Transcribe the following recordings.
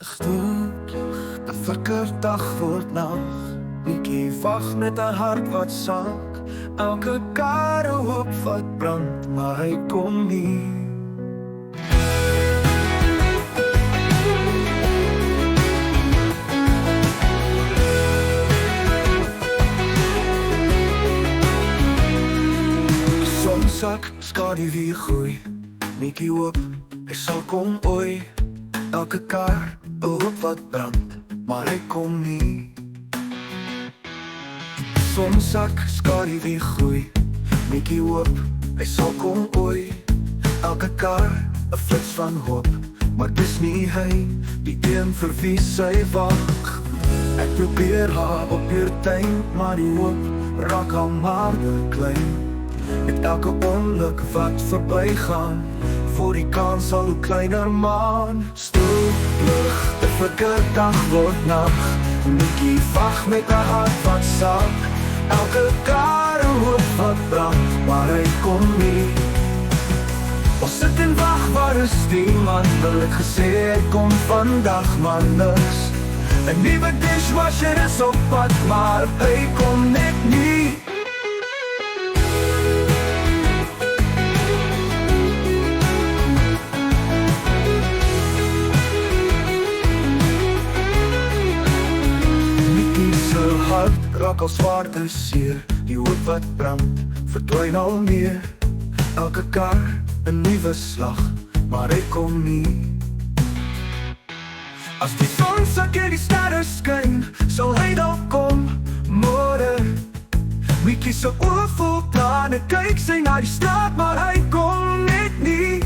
Stoot, 'n flikker dag word nag. Bietjie wag met 'n hart wat sak. Elke kar 'n hoop wat brand, maar hy kom nie. Sonsak, skadu wie groei. Bietjie hoop, hy sal kom ooi. Elke kar 'n hoop wat brand, maar hy kom nie. Sonsak, skadu wie groei. Bietjie hoop, hy sal kom ooi. Elke kar 'n flits van hoop, maar dis nie hy, die een vir wie sy wag. Ek probeer haar op hier tuin, maar die hoop raak al maar klein. Met elke ongeluk wat verbygaan, voor die kans al hoe kleiner maan. Stil lig, 'n flikker dag word nag. Bietjie wag met 'n hart wat sak. Elke kar 'n hoop wat brand, maar hy kom nie. Ons sit en wag, waar is die man? Wil ek gesê hy kom vandag, maar niks. 'n nuwe dishwasher is op pad, maar hy kom net nie. Raak al zwaarder seer, die hoop wat brand, verdwyn al meer. Elke kar 'n nuwe slag, maar hy kom nie. As die son sak en die sterre skyn, sal hy dalk kom môre. Mietjie se oë vol trane, kyk sy na die straat, maar hy kom net nie.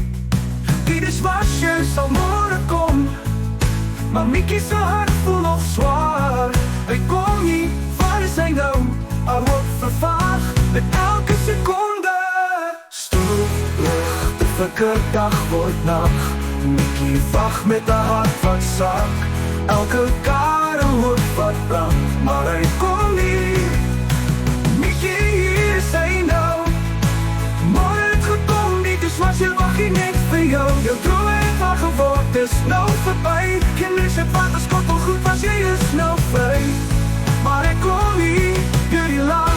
Die dishwasher sal môre kom, maar Mietjie se hart voel nog swaar. Hy kom nie. Waar is hy nou? Haar hoop vervaag met elke sekonde. Stoel lig, 'n flikker dag word nag. Mietjie wag met 'n hart wat sak. Elke kar 'n hoop wat brand, maar hy kom nie. Mietjie, hier is hy nou. Môre het gekom, die dishwasher wag hier net vir jou. Jou droom het waar geword, is nou verby. Kinders het wat as kot al goed was, jy is nou vry. Maar ek kom nie, deur die laan.